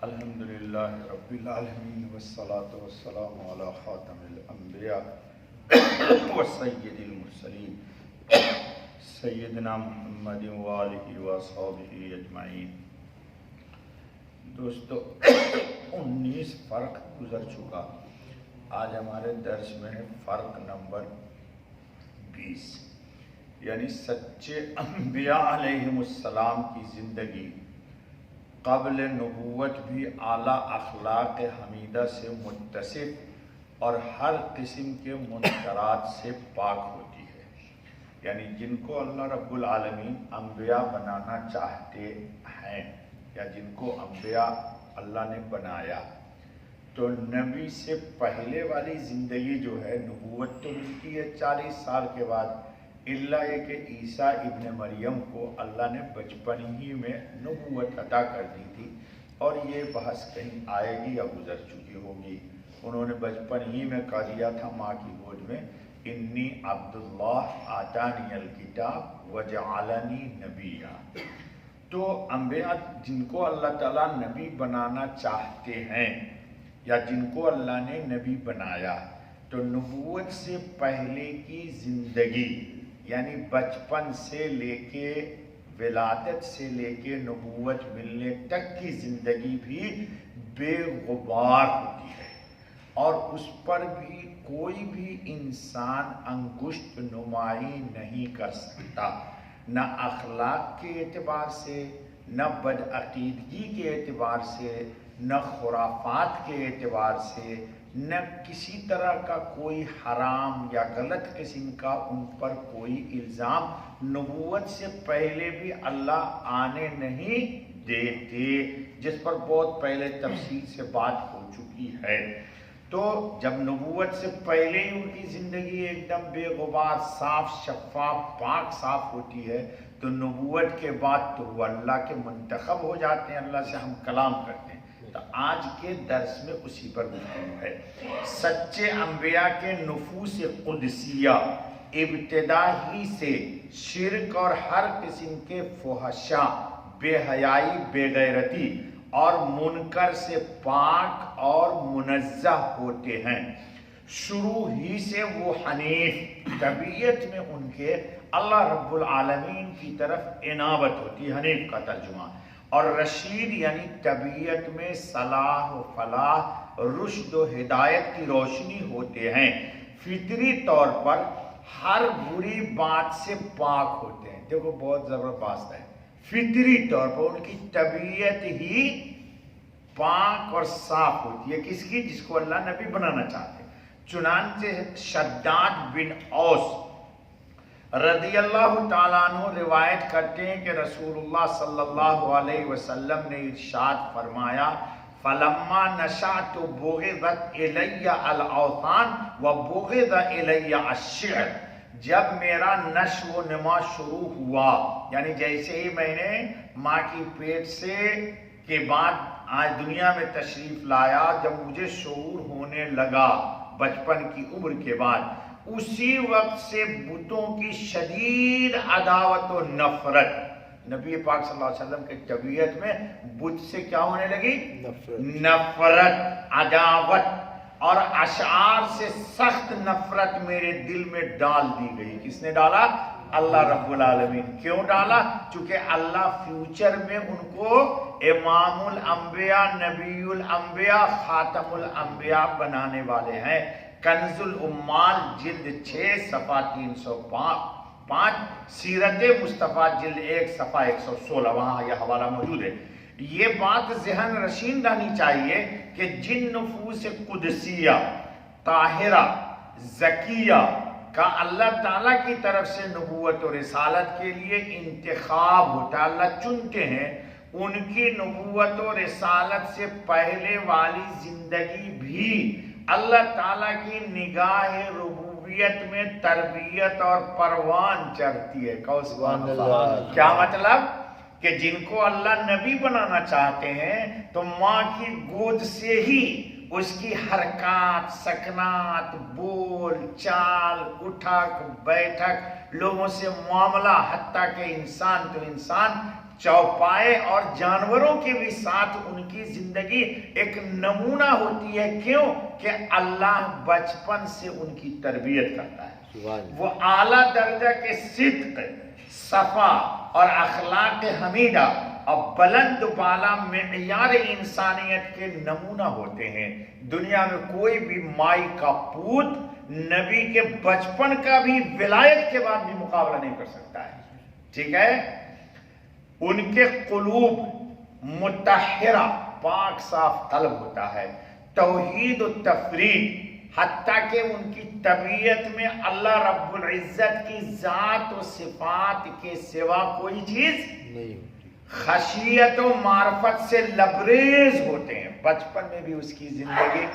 الحمدللہ رب العالمین والصلاة والسلام علی خاتم الانبیاء وسید المرسلین سیدنا محمد وآلہ واصحابہ اجمعین۔ دوستو 19 فرق گزر چکا، آج ہمارے درس میں ہے فرق نمبر 20، یعنی سچے انبیاء علیہم السلام کی زندگی قبل نبوت بھی اعلیٰ اخلاق حمیدہ سے متصف اور ہر قسم کے منکرات سے پاک ہوتی ہے، یعنی جن کو اللہ رب العالمین انبیاء بنانا چاہتے ہیں یا جن کو انبیاء اللہ نے بنایا، تو نبی سے پہلے والی زندگی جو ہے، نبوت تو ملتی ہے 40 سال کے بعد، اللہ یہ کہ عیسیٰ ابن مریم کو اللہ نے بچپن ہی میں نبوت عطا کر دی تھی، اور یہ بحث کہیں آئے گی یا گزر چکی ہوگی۔ انہوں نے بچپن ہی میں کہہ دیا تھا ماں کی گود میں، انی عبداللہ آتانی الکتاب وجعلنی نبیا۔ تو انبیاء جن کو اللہ تعالیٰ نبی بنانا چاہتے ہیں یا جن کو اللہ نے نبی بنایا، تو نبوت سے پہلے کی زندگی یعنی بچپن سے لے کے ولادت سے لے کے نبوت ملنے تک کی زندگی بھی بے غبار ہوتی ہے، اور اس پر بھی کوئی بھی انسان انگشت نمائی نہیں کر سکتا، نہ اخلاق کے اعتبار سے، نہ بدعقیدگی کے اعتبار سے، نہ خرافات کے اعتبار سے، نہ کسی طرح کا کوئی حرام یا غلط قسم کا ان پر کوئی الزام نبوت سے پہلے بھی اللہ آنے نہیں دیتے، جس پر بہت پہلے تفصیل سے بات ہو چکی ہے۔ تو جب نبوت سے پہلے ہی ان کی زندگی ایک دم بے غبار، صاف شفاف، پاک صاف ہوتی ہے، تو نبوت کے بعد تو وہ اللہ کے منتخب ہو جاتے ہیں، اللہ سے ہم کلام کرتے ہیں۔ تو آج کے درس میں اسی پر گفتگو ہے۔ سچے انبیاء کے نفوس قدسیہ ابتدا ہی سے شرک اور ہر قسم کے فحشا، بے حیائی، بے غیرتی اور منکر سے پاک اور منزہ ہوتے ہیں۔ شروع ہی سے وہ حنیف، طبیعت میں ان کے اللہ رب العالمین کی طرف عنابت ہوتی ہے، حنیف کا ترجمہ، اور رشید یعنی طبیعت میں صلاح و فلاح، رشد و ہدایت کی روشنی ہوتے ہیں، فطری طور پر ہر بری بات سے پاک ہوتے ہیں۔ دیکھو بہت زبردست ہے، فطری طور پر ان کی طبیعت ہی پاک اور صاف ہوتی ہے، کس کی؟ جس کو اللہ نبی بنانا چاہتے ہیں۔ چنانچہ شداد بن اوس رضی اللہ تعالیٰ عنہ روایت کرتے ہیں کہ رسول اللہ صلی اللہ علیہ وسلم نے ارشاد فرمایا، فَلَمَّا نَشَأْتُ بُغِضَتْ إِلَيَّ الْأَوْثَانُ وَبُغِضَ إِلَيَّ الشِّعْرُ۔ جب میرا نشو و نما شروع ہوا، یعنی جیسے ہی میں نے ماں کی پیٹ سے کے بعد آج دنیا میں تشریف لایا، جب مجھے شعور ہونے لگا بچپن کی عمر کے بعد، اسی وقت سے بتوں کی شدید عداوت و نفرت، نبی پاک صلی اللہ علیہ وسلم کے طبیعت میں بت سے کیا ہونے لگی؟ نفرت، عداوت اور اشعار سے سخت نفرت میرے دل میں ڈال دی گئی۔ کس نے ڈالا؟ اللہ رب العالمین۔ کیوں ڈالا؟ چونکہ اللہ فیوچر میں ان کو امام الانبیاء، نبی الانبیاء، خاتم الانبیاء بنانے والے ہیں۔ کنز الامال جلد 6 صفحہ 305، سیرت مصطفیٰ جلد 1 صفحہ 116، وہاں یہ حوالہ موجود ہے۔ یہ بات ذہن نشین رہنی چاہیے کہ جن نفوس قدسیہ، طاہرہ، زکیہ کا اللہ تعالیٰ کی طرف سے نبوت و رسالت کے لیے انتخاب ہوتا ہے، اللہ چنتے ہیں، ان کی نبوت و رسالت سے پہلے والی زندگی بھی اللہ تعالیٰ کی نگاہ ربوبیت میں تربیت اور پروان چڑھتی ہے۔ سبحان اللہ۔ کیا مطلب؟ کہ جن کو اللہ نبی بنانا چاہتے ہیں تو ماں کی گود سے ہی اس کی حرکات، سکنات، بول چال، اٹھک بیٹھک، لوگوں سے معاملہ، حتیٰ کہ انسان تو انسان چوپائے اور جانوروں کے بھی ساتھ ان کی زندگی ایک نمونہ ہوتی ہے. کیوں؟ کہ اللہ بچپن سے ان کی تربیت کرتا ہے. وہ اعلیٰ درجہ کے صدق، صفا اور اخلاق حمیدہ اور بلند بالا معیار انسانیت کے نمونہ ہوتے ہیں. دنیا میں کوئی بھی مائی کا پوت نبی کے بچپن کا بھی ولایت کے بعد بھی مقابلہ نہیں کر سکتا ہے. ٹھیک ہے. ان کے قلوب مطہرہ، پاک صاف قلب ہوتا ہے، توحید و تفرید، حتیٰ کہ ان کی طبیعت میں اللہ رب العزت کی ذات و صفات کے سوا کوئی چیز نہیں ہوتی. خشیت و معرفت سے لبریز ہوتے ہیں. بچپن میں بھی اس کی زندگی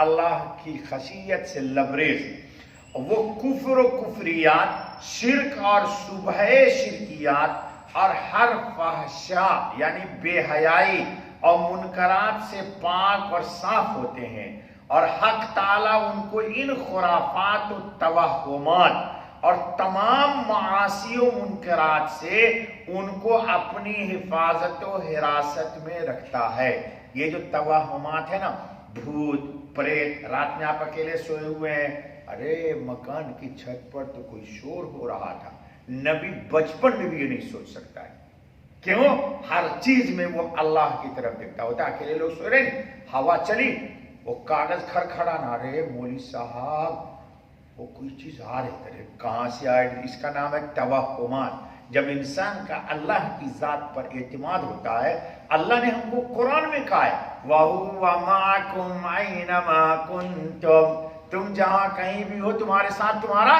اللہ کی خشیت سے لبریز. وہ کفر و کفریات، شرک اور شبہ شرکیات اور ہر فحشا یعنی بے حیائی اور منکرات سے پاک اور صاف ہوتے ہیں. اور حق تعالیٰ ان کو ان خرافات و توہمات اور تمام معاصی و منکرات سے ان کو اپنی حفاظت و حراست میں رکھتا ہے. یہ جو توہمات ہے نا، بھوت پریت، رات میں آپ اکیلے سوئے ہوئے ہیں، ارے مکان کی چھت پر تو کوئی شور ہو رہا تھا. نبی بچپن میں بھی یہ نہیں سوچ سکتا ہے. کیوں؟ ہر چیز میں وہ اللہ کی طرف دیکھتا ہوتا. اکیلے لوگ سو رہے ہیں، ہوا چلی، وہ کاغذ کھڑکھڑا نہ رہے، مولوی صاحب وہ کوئی چیز آ رہی ہے، کہاں سے آئے؟ اس کا نام ہے توہمات. جب انسان کا اللہ کی ذات پر اعتماد ہوتا ہے، اللہ نے ہم کو قرآن میں کہا ہے وَهُوَ مَعَكُمْ أَيْنَمَا كُنْتُمْ، تم جہاں کہیں بھی ہو تمہارے ساتھ تمہارا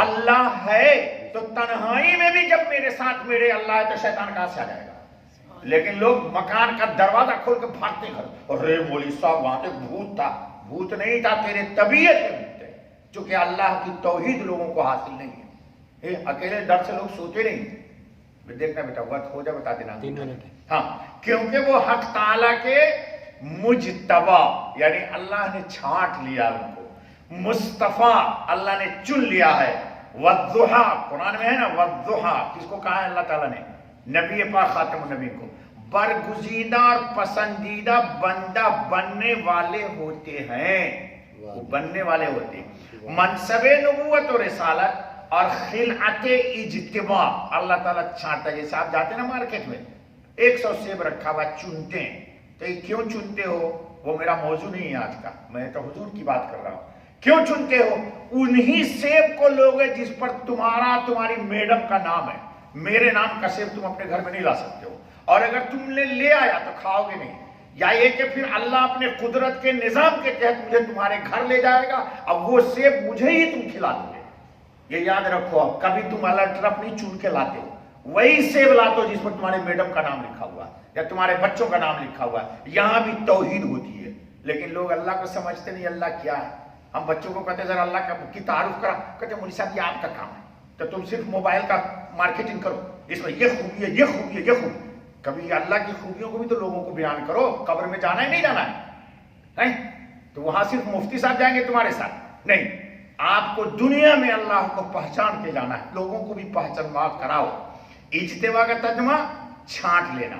اللہ ہے. تو تنہائی میں بھی جب میرے ساتھ میرے اللہ ہے تو شیطان کہاں سے آ جائے گا؟ لیکن لوگ مکان کا دروازہ کھول کے بھاگتے گھر، ارے مولوی صاحب وہاں پہ بھوت تھا. بھوت نہیں تھا، تیرے طبیعت کے بھوت ہے، چونکہ اللہ کی توحید لوگوں کو حاصل نہیں ہے. اکیلے ڈر سے لوگ سوتے نہیں. دیکھنا بیٹا وقت ہو جائے بتا دینا. 3 منٹ. ہاں، کیونکہ وہ حق تعالیٰ کے مجتبی یعنی اللہ نے چھانٹ لیا ان کو، مصطفیٰ اللہ نے چن لیا ہے. والضحیٰ قرآن میں ہے نا، والضحیٰ کس کو کہا ہے اللہ تعالیٰ نے؟ نبی پاک خاتم النبی کو. برگزیدہ اور پسندیدہ بندہ بننے والے ہوتے ہیں، وہ بننے والے ہوتے ہیں. منصب نبوت و رسالت اور خلعت اجتباء اللہ تعالیٰ چھانٹتا ہے. جیسے آپ جاتے ہیں نا مارکیٹ میں، 100 سیب رکھا ہوا چنتے ہیں، تو یہ کیوں چنتے ہو؟ وہ میرا موضوع نہیں ہے آج کا، میں تو حضور کی بات کر رہا ہوں. کیوں چنتے ہو؟ انہی سیب کو لوگے جس پر تمہاری میڈم کا نام ہے. میرے نام کا سیب تم اپنے گھر میں نہیں لا سکتے ہو، اور اگر تم نے لے آیا تو کھاؤ گے نہیں. یا یہ کہ پھر اللہ اپنے قدرت کے نظام کے تحت مجھے تمہارے گھر لے جائے گا، اب وہ سیب مجھے ہی تم کھلا دو گے. یہ یاد رکھو، اب کبھی تم اللہ طرف نہیں چن کے لاتے ہو، وہی سیب لاتے ہو جس پر تمہارے میڈم کا نام لکھا ہوا ہے یا تمہارے بچوں کا نام لکھا ہوا ہے. یہاں بھی توحید ہوتی ہے، لیکن لوگ اللہ کو سمجھتے نہیں. اللہ کیا ہے؟ ہم بچوں کو کہتے ہیں ذرا اللہ کی تعارف کرا، کہتے ہیں مولوی صاحب یہ آپ کا کام ہے، تو تم صرف موبائل کا مارکیٹنگ کرو، اس میں یہ خوبی ہے، یہ خوبی ہے، یہ خوبی. کبھی اللہ کی خوبیوں کو بھی تو لوگوں کو بیان کرو. قبر میں جانا ہے نہیں جانا ہے؟ تو وہاں صرف مفتی صاحب جائیں گے تمہارے ساتھ نہیں. آپ کو دنیا میں اللہ کو پہچان کے جانا ہے، لوگوں کو بھی پہچان کراؤ. اجتباء کا ترجمہ چھانٹ لینا،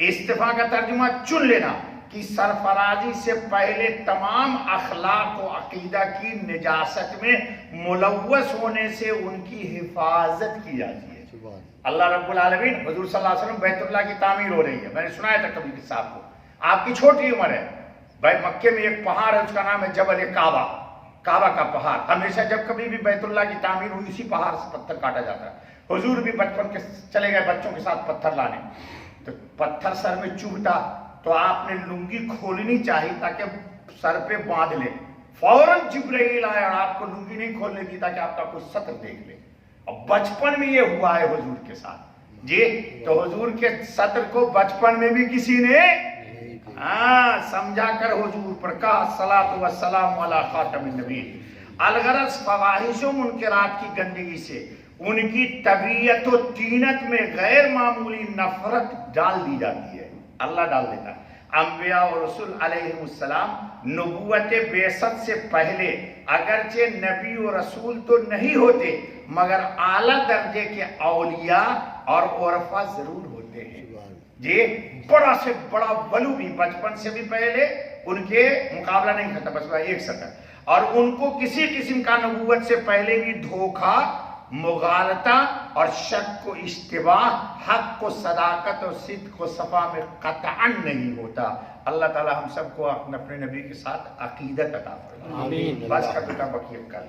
استفاء کا ترجمہ چن لینا، کہ سرفرازی سے پہلے تمام اخلاق و عقیدہ کی نجاست میں ملوث ہونے سے ان کی حفاظت کی جاتی ہے. اللہ رب العالمین، حضور صلی اللہ علیہ وسلم بیت اللہ کی تعمیر ہو رہی ہے. میں نے سنایا تھا کبھی کسی صاحب کو، آپ کی چھوٹی عمر ہے بھائی، مکے میں ایک پہاڑ ہے اس کا نام ہے جبل کعبہ، کعبہ کا پہاڑ. ہمیشہ جب کبھی بھی بیت اللہ کی تعمیر ہوئی اسی پہاڑ سے پتھر کاٹا جاتا ہے. حضور بھی بچپن کے چلے گئے بچوں کے ساتھ پتھر لانے، تو پتھر سر میں چبھتا تو آپ نے لنگی کھولنی چاہیے تاکہ سر پہ باندھ لے. فوراً جبرائیل آیا اور آپ کو لنگی نہیں کھولنے دی تاکہ آپ کا کوئی سطر دیکھ لے. اور بچپن میں یہ ہوا ہے حضور کے ساتھ جی. تو حضور کے سطر کو بچپن میں بھی کسی نے سمجھا کر حضور پر کہا الصلاۃ والسلام علی خاتم النبیین. الغرض فواحش و منکرات کی گندگی سے ان کی طبیعت و طینت میں غیر معمولی نفرت ڈال دی جاتی ہے، اللہ ڈال دیتا ہے. انبیاء اور رسول علیہ السلام نبوت بعثت سے پہلے اگرچہ نبی و رسول تو نہیں ہوتے، مگر اعلیٰ درجے کے اولیاء اور عرفا ضرور ہوتے یہ بڑا سے بڑا ولو بھی بچپن سے بھی پہلے ان کے مقابلہ نہیں کرتا، بس ایک سیکنڈ، اور ان کو کسی قسم کا نبوت سے پہلے بھی دھوکہ، مغالطہ اور شک و اشتباہ، حق کو صداقت اور صدق و صفا میں قطعاً نہیں ہوتا۔ اللہ تعالی ہم سب کو اپنے نبی کے ساتھ عقیدت عطا فرمائے۔ آمین۔ بس کا بیٹا بقیہ کل